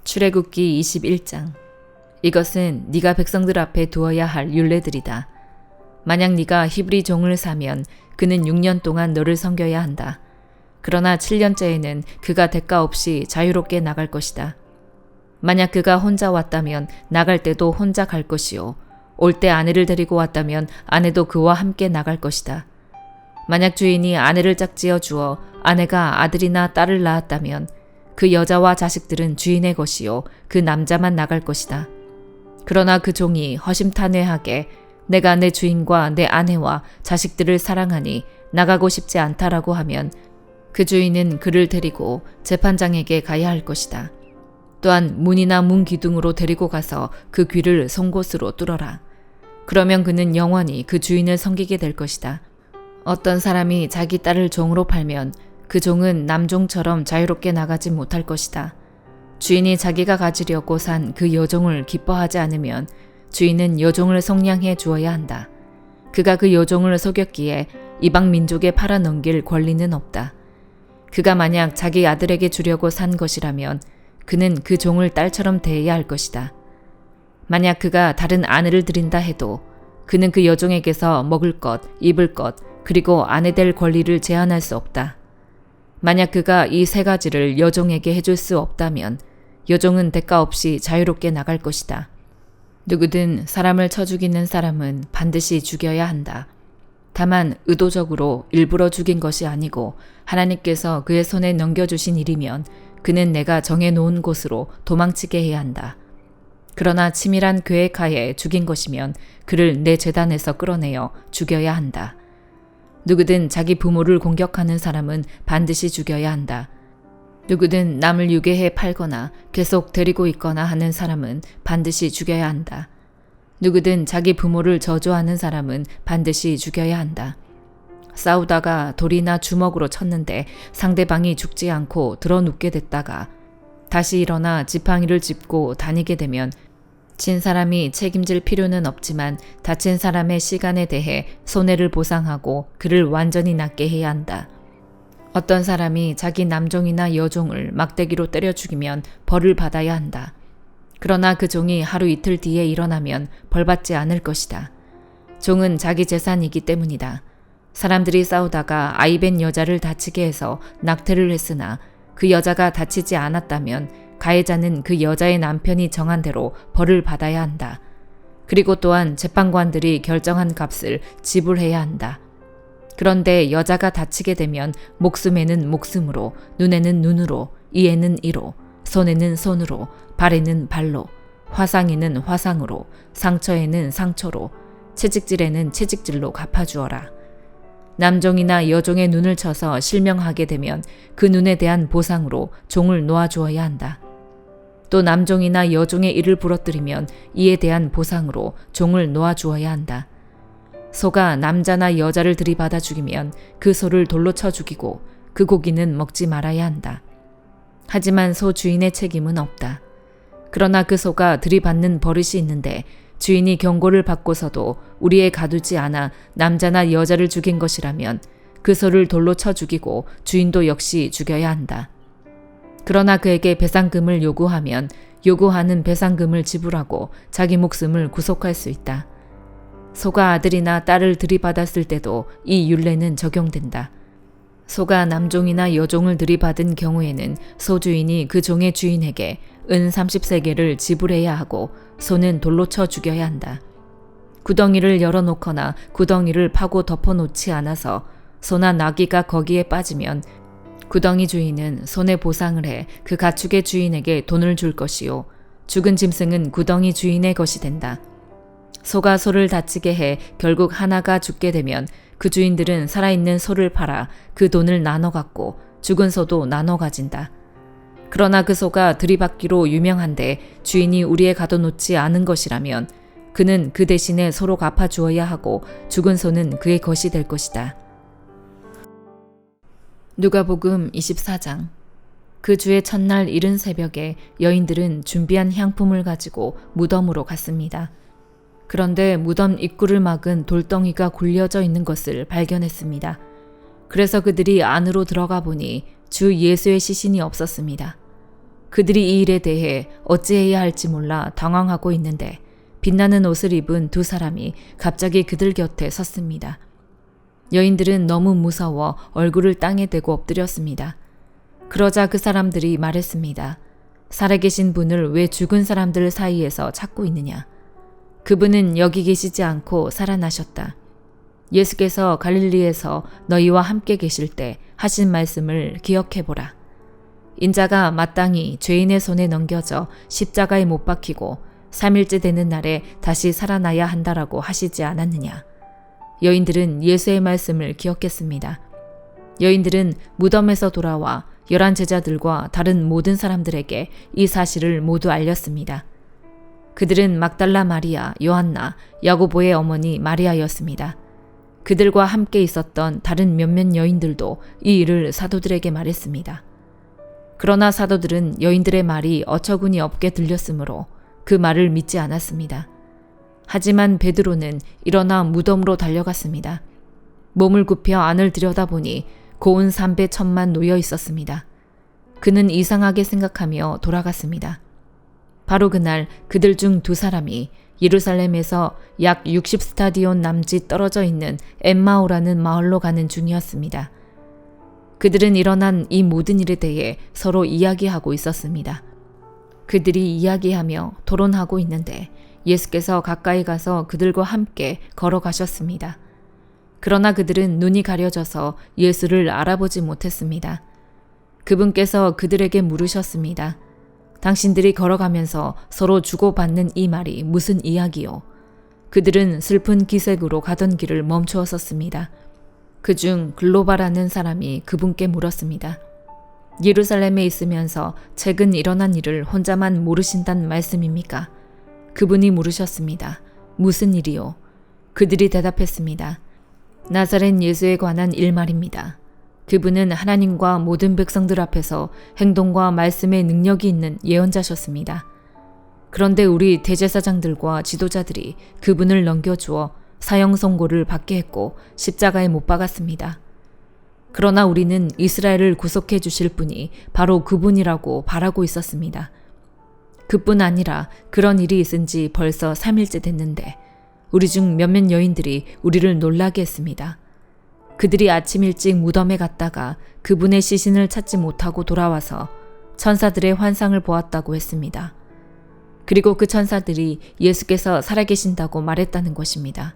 출애굽기 21장. 이것은 네가 백성들 앞에 두어야 할 율례들이다. 만약 네가 히브리 종을 사면 그는 6년 동안 너를 섬겨야 한다. 그러나 7년째에는 그가 대가 없이 자유롭게 나갈 것이다. 만약 그가 혼자 왔다면 나갈 때도 혼자 갈 것이요. 올 때 아내를 데리고 왔다면 아내도 그와 함께 나갈 것이다. 만약 주인이 아내를 짝지어 주어 아내가 아들이나 딸을 낳았다면 그 여자와 자식들은 주인의 것이요 그 남자만 나갈 것이다. 그러나 그 종이 허심탄회하게 내가 내 주인과 내 아내와 자식들을 사랑하니 나가고 싶지 않다라고 하면 그 주인은 그를 데리고 재판장에게 가야 할 것이다. 또한 문이나 문 기둥으로 데리고 가서 그 귀를 송곳으로 뚫어라. 그러면 그는 영원히 그 주인을 섬기게 될 것이다. 어떤 사람이 자기 딸을 종으로 팔면 그 종은 남종처럼 자유롭게 나가지 못할 것이다. 주인이 자기가 가지려고 산 그 여종을 기뻐하지 않으면 주인은 여종을 속량해 주어야 한다. 그가 그 여종을 속였기에 이방 민족에 팔아넘길 권리는 없다. 그가 만약 자기 아들에게 주려고 산 것이라면 그는 그 종을 딸처럼 대해야 할 것이다. 만약 그가 다른 아내를 들인다 해도 그는 그 여종에게서 먹을 것, 입을 것, 그리고 아내 될 권리를 제한할 수 없다. 만약 그가 이 세 가지를 여종에게 해줄 수 없다면 여종은 대가 없이 자유롭게 나갈 것이다. 누구든 사람을 쳐 죽이는 사람은 반드시 죽여야 한다. 다만 의도적으로 일부러 죽인 것이 아니고 하나님께서 그의 손에 넘겨주신 일이면 그는 내가 정해놓은 곳으로 도망치게 해야 한다. 그러나 치밀한 계획하에 죽인 것이면 그를 내 제단에서 끌어내어 죽여야 한다. 누구든 자기 부모를 공격하는 사람은 반드시 죽여야 한다. 누구든 남을 유괴해 팔거나 계속 데리고 있거나 하는 사람은 반드시 죽여야 한다. 누구든 자기 부모를 저주하는 사람은 반드시 죽여야 한다. 싸우다가 돌이나 주먹으로 쳤는데 상대방이 죽지 않고 드러눕게 됐다가 다시 일어나 지팡이를 짚고 다니게 되면 진 사람이 책임질 필요는 없지만 다친 사람의 시간에 대해 손해를 보상하고 그를 완전히 낫게 해야 한다. 어떤 사람이 자기 남종이나 여종을 막대기로 때려 죽이면 벌을 받아야 한다. 그러나 그 종이 하루 이틀 뒤에 일어나면 벌받지 않을 것이다. 종은 자기 재산이기 때문이다. 사람들이 싸우다가 아이벤 여자를 다치게 해서 낙태를 했으나 그 여자가 다치지 않았다면 가해자는 그 여자의 남편이 정한 대로 벌을 받아야 한다. 그리고 또한 재판관들이 결정한 값을 지불해야 한다. 그런데 여자가 다치게 되면 목숨에는 목숨으로, 눈에는 눈으로, 이에는 이로, 손에는 손으로, 발에는 발로, 화상에는 화상으로, 상처에는 상처로, 채찍질에는 채찍질로 갚아주어라. 남종이나 여종의 눈을 쳐서 실명하게 되면 그 눈에 대한 보상으로 종을 놓아주어야 한다. 또 남종이나 여종의 이를 부러뜨리면 이에 대한 보상으로 종을 놓아주어야 한다. 소가 남자나 여자를 들이받아 죽이면 그 소를 돌로 쳐 죽이고 그 고기는 먹지 말아야 한다. 하지만 소 주인의 책임은 없다. 그러나 그 소가 들이받는 버릇이 있는데 주인이 경고를 받고서도 우리에 가두지 않아 남자나 여자를 죽인 것이라면 그 소를 돌로 쳐 죽이고 주인도 역시 죽여야 한다. 그러나 그에게 배상금을 요구하면 요구하는 배상금을 지불하고 자기 목숨을 구속할 수 있다. 소가 아들이나 딸을 들이받았을 때도 이 율례는 적용된다. 소가 남종이나 여종을 들이받은 경우에는 소주인이 그 종의 주인에게 은 30세겔을 지불해야 하고 소는 돌로 쳐 죽여야 한다. 구덩이를 열어놓거나 구덩이를 파고 덮어놓지 않아서 소나 나귀가 거기에 빠지면 구덩이 주인은 손에 보상을 해 그 가축의 주인에게 돈을 줄 것이요 죽은 짐승은 구덩이 주인의 것이 된다. 소가 소를 다치게 해 결국 하나가 죽게 되면 그 주인들은 살아있는 소를 팔아 그 돈을 나눠 갖고 죽은 소도 나눠 가진다. 그러나 그 소가 들이받기로 유명한데 주인이 우리에 가둬놓지 않은 것이라면 그는 그 대신에 소로 갚아주어야 하고 죽은 소는 그의 것이 될 것이다. 누가복음 24장. 그 주의 첫날 이른 새벽에 여인들은 준비한 향품을 가지고 무덤으로 갔습니다. 그런데 무덤 입구를 막은 돌덩이가 굴려져 있는 것을 발견했습니다. 그래서 그들이 안으로 들어가 보니 주 예수의 시신이 없었습니다. 그들이 이 일에 대해 어찌해야 할지 몰라 당황하고 있는데 빛나는 옷을 입은 두 사람이 갑자기 그들 곁에 섰습니다. 여인들은 너무 무서워 얼굴을 땅에 대고 엎드렸습니다. 그러자 그 사람들이 말했습니다. 살아계신 분을 왜 죽은 사람들 사이에서 찾고 있느냐? 그분은 여기 계시지 않고 살아나셨다. 예수께서 갈릴리에서 너희와 함께 계실 때 하신 말씀을 기억해보라. 인자가 마땅히 죄인의 손에 넘겨져 십자가에 못 박히고 3일째 되는 날에 다시 살아나야 한다라고 하시지 않았느냐. 여인들은 예수의 말씀을 기억했습니다. 여인들은 무덤에서 돌아와 11 제자들과 다른 모든 사람들에게 이 사실을 모두 알렸습니다. 그들은 막달라 마리아, 요한나, 야고보의 어머니 마리아였습니다. 그들과 함께 있었던 다른 몇몇 여인들도 이 일을 사도들에게 말했습니다. 그러나 사도들은 여인들의 말이 어처구니 없게 들렸으므로 그 말을 믿지 않았습니다. 하지만 베드로는 일어나 무덤으로 달려갔습니다. 몸을 굽혀 안을 들여다보니 고운 삼배 천만 놓여 있었습니다. 그는 이상하게 생각하며 돌아갔습니다. 바로 그날 그들 중 두 사람이 예루살렘에서 약 60스타디온 남짓 떨어져 있는 엠마오라는 마을로 가는 중이었습니다. 그들은 일어난 이 모든 일에 대해 서로 이야기하고 있었습니다. 그들이 이야기하며 토론하고 있는데 예수께서 가까이 가서 그들과 함께 걸어가셨습니다. 그러나 그들은 눈이 가려져서 예수를 알아보지 못했습니다. 그분께서 그들에게 물으셨습니다. 당신들이 걸어가면서 서로 주고받는 이 말이 무슨 이야기요? 그들은 슬픈 기색으로 가던 길을 멈추어 섰습니다. 그중 글로바라는 사람이 그분께 물었습니다. 예루살렘에 있으면서 최근 일어난 일을 혼자만 모르신단 말씀입니까? 그분이 물으셨습니다. 무슨 일이요? 그들이 대답했습니다. 나사렛 예수에 관한 일 말입니다. 그분은 하나님과 모든 백성들 앞에서 행동과 말씀의 능력이 있는 예언자셨습니다. 그런데 우리 대제사장들과 지도자들이 그분을 넘겨주어 사형 선고를 받게 했고 십자가에 못 박았습니다. 그러나 우리는 이스라엘을 구속해 주실 분이 바로 그분이라고 바라고 있었습니다. 그뿐 아니라 그런 일이 있은 지 벌써 3일째 됐는데 우리 중 몇몇 여인들이 우리를 놀라게 했습니다. 그들이 아침 일찍 무덤에 갔다가 그분의 시신을 찾지 못하고 돌아와서 천사들의 환상을 보았다고 했습니다. 그리고 그 천사들이 예수께서 살아계신다고 말했다는 것입니다.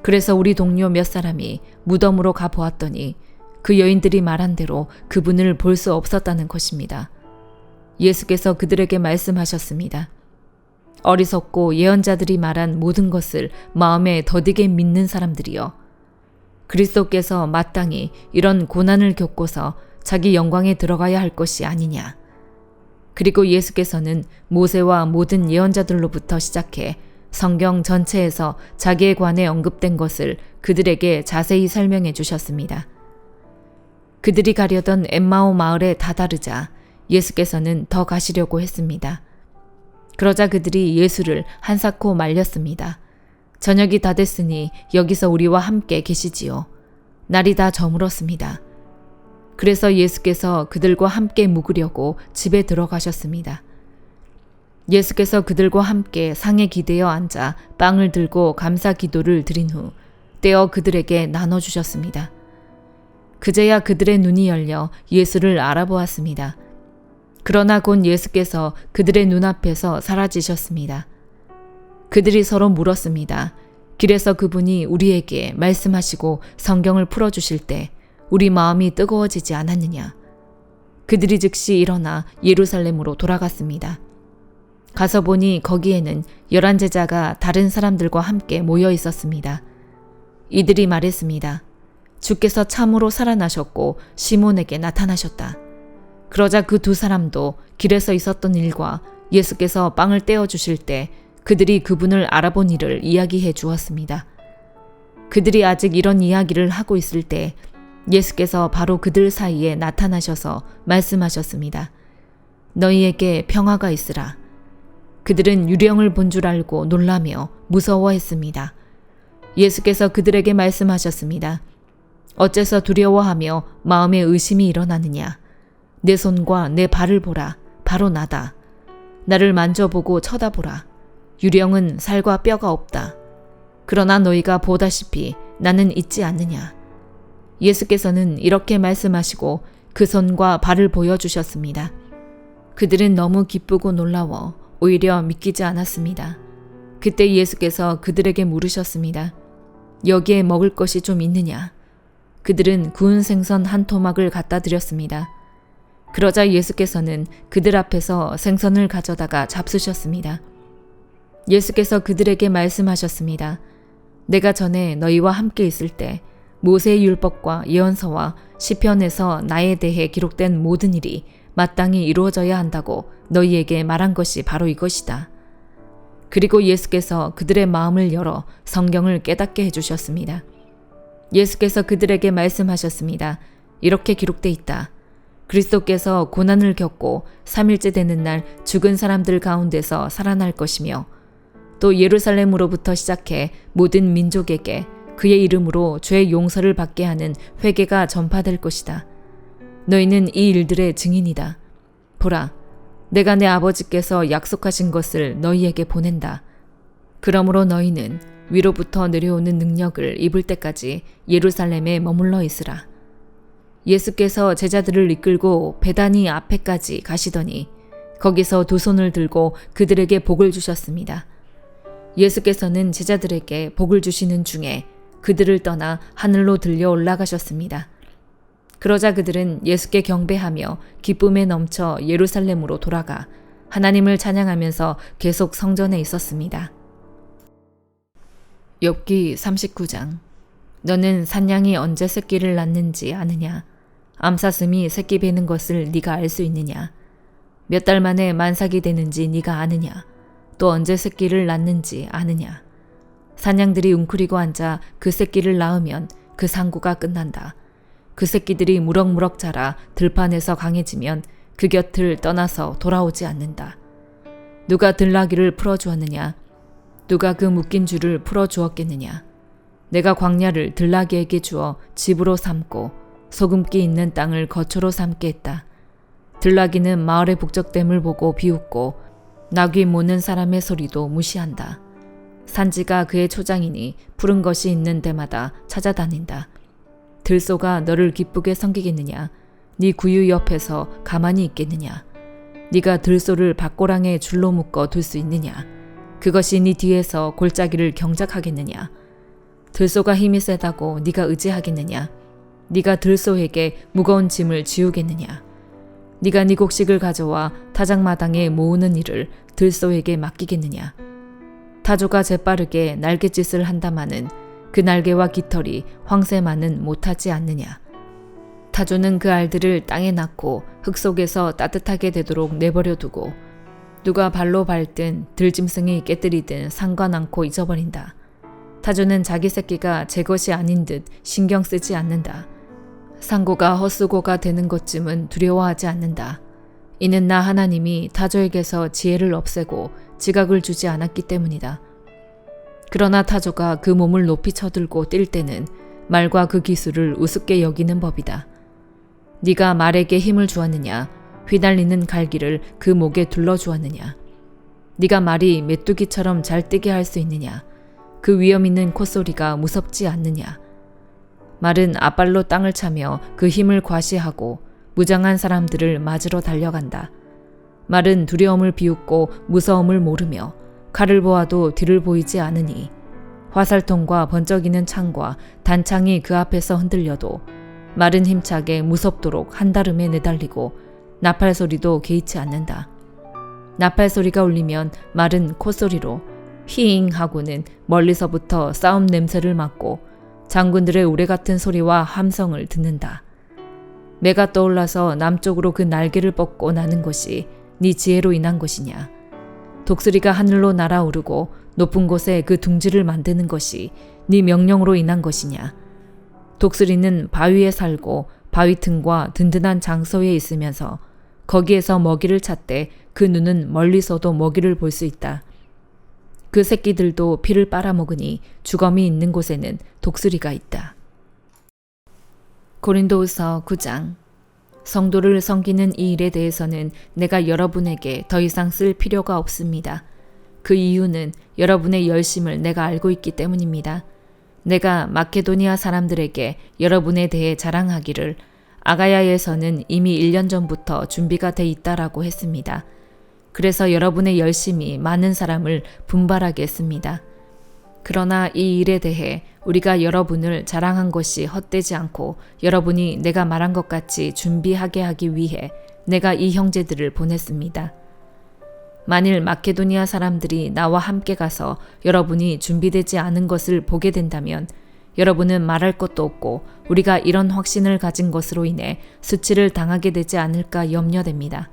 그래서 우리 동료 몇 사람이 무덤으로 가보았더니 그 여인들이 말한 대로 그분을 볼 수 없었다는 것입니다. 예수께서 그들에게 말씀하셨습니다. 어리석고 예언자들이 말한 모든 것을 마음에 더디게 믿는 사람들이여. 그리스도께서 마땅히 이런 고난을 겪고서 자기 영광에 들어가야 할 것이 아니냐. 그리고 예수께서는 모세와 모든 예언자들로부터 시작해 성경 전체에서 자기에 관해 언급된 것을 그들에게 자세히 설명해 주셨습니다. 그들이 가려던 엠마오 마을에 다다르자 예수께서는 더 가시려고 했습니다. 그러자 그들이 예수를 한사코 말렸습니다. 저녁이 다 됐으니 여기서 우리와 함께 계시지요. 날이 다 저물었습니다. 그래서 예수께서 그들과 함께 묵으려고 집에 들어가셨습니다. 예수께서 그들과 함께 상에 기대어 앉아 빵을 들고 감사 기도를 드린 후 떼어 그들에게 나눠주셨습니다. 그제야 그들의 눈이 열려 예수를 알아보았습니다. 그러나 곧 예수께서 그들의 눈앞에서 사라지셨습니다. 그들이 서로 물었습니다. 길에서 그분이 우리에게 말씀하시고 성경을 풀어주실 때 우리 마음이 뜨거워지지 않았느냐. 그들이 즉시 일어나 예루살렘으로 돌아갔습니다. 가서 보니 거기에는 11 제자가 다른 사람들과 함께 모여 있었습니다. 이들이 말했습니다. 주께서 참으로 살아나셨고 시몬에게 나타나셨다. 그러자 그 두 사람도 길에서 있었던 일과 예수께서 빵을 떼어 주실 때 그들이 그분을 알아본 일을 이야기해 주었습니다. 그들이 아직 이런 이야기를 하고 있을 때 예수께서 바로 그들 사이에 나타나셔서 말씀하셨습니다. 너희에게 평화가 있으라. 그들은 유령을 본 줄 알고 놀라며 무서워했습니다. 예수께서 그들에게 말씀하셨습니다. 어째서 두려워하며 마음에 의심이 일어나느냐. 내 손과 내 발을 보라. 바로 나다. 나를 만져보고 쳐다보라. 유령은 살과 뼈가 없다. 그러나 너희가 보다시피 나는 있지 않느냐. 예수께서는 이렇게 말씀하시고 그 손과 발을 보여주셨습니다. 그들은 너무 기쁘고 놀라워 오히려 믿기지 않았습니다. 그때 예수께서 그들에게 물으셨습니다. 여기에 먹을 것이 좀 있느냐? 그들은 구운 생선 한 토막을 갖다 드렸습니다. 그러자 예수께서는 그들 앞에서 생선을 가져다가 잡수셨습니다. 예수께서 그들에게 말씀하셨습니다. 내가 전에 너희와 함께 있을 때 모세의 율법과 예언서와 시편에서 나에 대해 기록된 모든 일이 마땅히 이루어져야 한다고 너희에게 말한 것이 바로 이것이다. 그리고 예수께서 그들의 마음을 열어 성경을 깨닫게 해주셨습니다. 예수께서 그들에게 말씀하셨습니다. 이렇게 기록돼 있다. 그리스도께서 고난을 겪고 3일째 되는 날 죽은 사람들 가운데서 살아날 것이며 또 예루살렘으로부터 시작해 모든 민족에게 그의 이름으로 죄의 용서를 받게 하는 회개가 전파될 것이다. 너희는 이 일들의 증인이다. 보라, 내가 내 아버지께서 약속하신 것을 너희에게 보낸다. 그러므로 너희는 위로부터 내려오는 능력을 입을 때까지 예루살렘에 머물러 있으라. 예수께서 제자들을 이끌고 베다니 앞에까지 가시더니 거기서 두 손을 들고 그들에게 복을 주셨습니다. 예수께서는 제자들에게 복을 주시는 중에 그들을 떠나 하늘로 들려 올라가셨습니다. 그러자 그들은 예수께 경배하며 기쁨에 넘쳐 예루살렘으로 돌아가 하나님을 찬양하면서 계속 성전에 있었습니다. 욥기 39장. 너는 산양이 언제 새끼를 낳는지 아느냐? 암사슴이 새끼 베는 것을 네가 알 수 있느냐? 몇 달 만에 만삭이 되는지 네가 아느냐? 또 언제 새끼를 낳는지 아느냐? 산양들이 웅크리고 앉아 그 새끼를 낳으면 그 상구가 끝난다. 그 새끼들이 무럭무럭 자라 들판에서 강해지면 그 곁을 떠나서 돌아오지 않는다. 누가 들나귀를 풀어주었느냐? 누가 그 묶인 줄을 풀어주었겠느냐? 내가 광야를 들나귀에게 주어 집으로 삼고 소금기 있는 땅을 거처로 삼게 했다. 들나귀는 마을의 북적댐을 보고 비웃고 나귀 모는 사람의 소리도 무시한다. 산지가 그의 초장이니 푸른 것이 있는 데마다 찾아다닌다. 들소가 너를 기쁘게 섬기겠느냐? 네 구유 옆에서 가만히 있겠느냐? 네가 들소를 밭고랑에 줄로 묶어 둘 수 있느냐? 그것이 네 뒤에서 골짜기를 경작하겠느냐? 들소가 힘이 세다고 네가 의지하겠느냐? 네가 들소에게 무거운 짐을 지우겠느냐? 네가 네 곡식을 가져와 타작마당에 모으는 일을 들소에게 맡기겠느냐? 타조가 재빠르게 날갯짓을 한다마는 그 날개와 깃털이 황새만은 못하지 않느냐? 타조는 그 알들을 땅에 낳고 흙 속에서 따뜻하게 되도록 내버려 두고 누가 발로 밟든 들짐승이 깨뜨리든 상관 않고 잊어버린다. 타조는 자기 새끼가 제 것이 아닌 듯 신경 쓰지 않는다. 상고가 헛수고가 되는 것쯤은 두려워하지 않는다. 이는 나 하나님이 타조에게서 지혜를 없애고 지각을 주지 않았기 때문이다. 그러나 타조가 그 몸을 높이 쳐들고 뛸 때는 말과 그 기술을 우습게 여기는 법이다. 네가 말에게 힘을 주었느냐? 휘날리는 갈기를 그 목에 둘러주었느냐? 네가 말이 메뚜기처럼 잘 뛰게 할 수 있느냐? 그 위험 있는 콧소리가 무섭지 않느냐? 말은 앞발로 땅을 차며 그 힘을 과시하고 무장한 사람들을 맞으러 달려간다. 말은 두려움을 비웃고 무서움을 모르며 칼을 보아도 뒤를 보이지 않으니 화살통과 번쩍이는 창과 단창이 그 앞에서 흔들려도 말은 힘차게 무섭도록 한다름에 내달리고 나팔 소리도 개의치 않는다. 나팔 소리가 울리면 말은 콧소리로 휘잉 하고는 멀리서부터 싸움 냄새를 맡고 장군들의 우레같은 소리와 함성을 듣는다. 매가 떠올라서 남쪽으로 그 날개를 뻗고 나는 것이 네 지혜로 인한 것이냐? 독수리가 하늘로 날아오르고 높은 곳에 그 둥지를 만드는 것이 네 명령으로 인한 것이냐? 독수리는 바위에 살고 바위 틈과 든든한 장소에 있으면서 거기에서 먹이를 찾되 그 눈은 멀리서도 먹이를 볼 수 있다. 그 새끼들도 피를 빨아먹으니 주검이 있는 곳에는 독수리가 있다. 고린도후서 9장. 성도를 섬기는 이 일에 대해서는 내가 여러분에게 더 이상 쓸 필요가 없습니다. 그 이유는 여러분의 열심을 내가 알고 있기 때문입니다. 내가 마케도니아 사람들에게 여러분에 대해 자랑하기를 아가야에서는 이미 1년 전부터 준비가 돼 있다라고 했습니다. 그래서 여러분의 열심이 많은 사람을 분발하게 했습니다. 그러나 이 일에 대해 우리가 여러분을 자랑한 것이 헛되지 않고 여러분이 내가 말한 것 같이 준비하게 하기 위해 내가 이 형제들을 보냈습니다. 만일 마케도니아 사람들이 나와 함께 가서 여러분이 준비되지 않은 것을 보게 된다면 여러분은 말할 것도 없고 우리가 이런 확신을 가진 것으로 인해 수치를 당하게 되지 않을까 염려됩니다.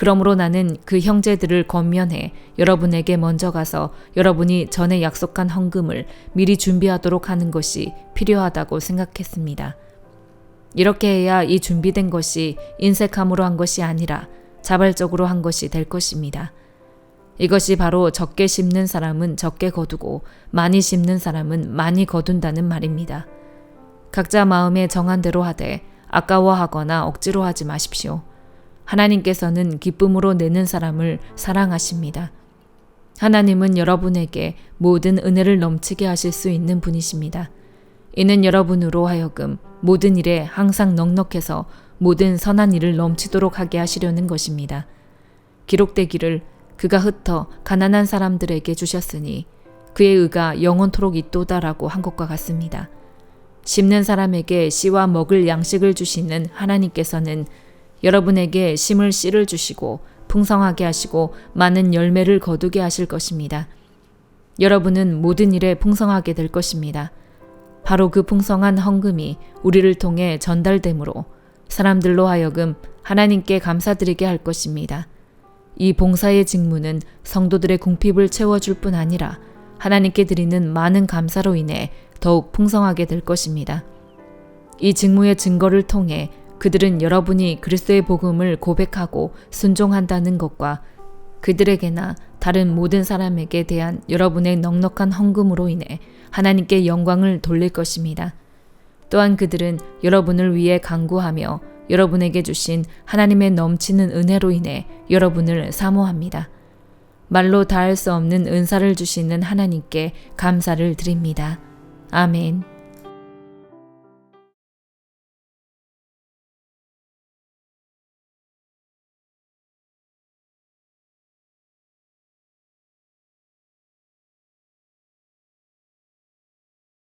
그러므로 나는 그 형제들을 권면해 여러분에게 먼저 가서 여러분이 전에 약속한 헌금을 미리 준비하도록 하는 것이 필요하다고 생각했습니다. 이렇게 해야 이 준비된 것이 인색함으로 한 것이 아니라 자발적으로 한 것이 될 것입니다. 이것이 바로 적게 심는 사람은 적게 거두고 많이 심는 사람은 많이 거둔다는 말입니다. 각자 마음에 정한 대로 하되 아까워하거나 억지로 하지 마십시오. 하나님께서는 기쁨으로 내는 사람을 사랑하십니다. 하나님은 여러분에게 모든 은혜를 넘치게 하실 수 있는 분이십니다. 이는 여러분으로 하여금 모든 일에 항상 넉넉해서 모든 선한 일을 넘치도록 하게 하시려는 것입니다. 기록되기를 그가 흩어 가난한 사람들에게 주셨으니 그의 의가 영원토록 있도다라고 한 것과 같습니다. 심는 사람에게 씨와 먹을 양식을 주시는 하나님께서는 여러분에게 심을 씨를 주시고 풍성하게 하시고 많은 열매를 거두게 하실 것입니다. 여러분은 모든 일에 풍성하게 될 것입니다. 바로 그 풍성한 헌금이 우리를 통해 전달되므로 사람들로 하여금 하나님께 감사드리게 할 것입니다. 이 봉사의 직무는 성도들의 궁핍을 채워줄 뿐 아니라 하나님께 드리는 많은 감사로 인해 더욱 풍성하게 될 것입니다. 이 직무의 증거를 통해 그들은 여러분이 그리스도의 복음을 고백하고 순종한다는 것과 그들에게나 다른 모든 사람에게 대한 여러분의 넉넉한 헌금으로 인해 하나님께 영광을 돌릴 것입니다. 또한 그들은 여러분을 위해 간구하며 여러분에게 주신 하나님의 넘치는 은혜로 인해 여러분을 사모합니다. 말로 다할 수 없는 은사를 주시는 하나님께 감사를 드립니다. 아멘.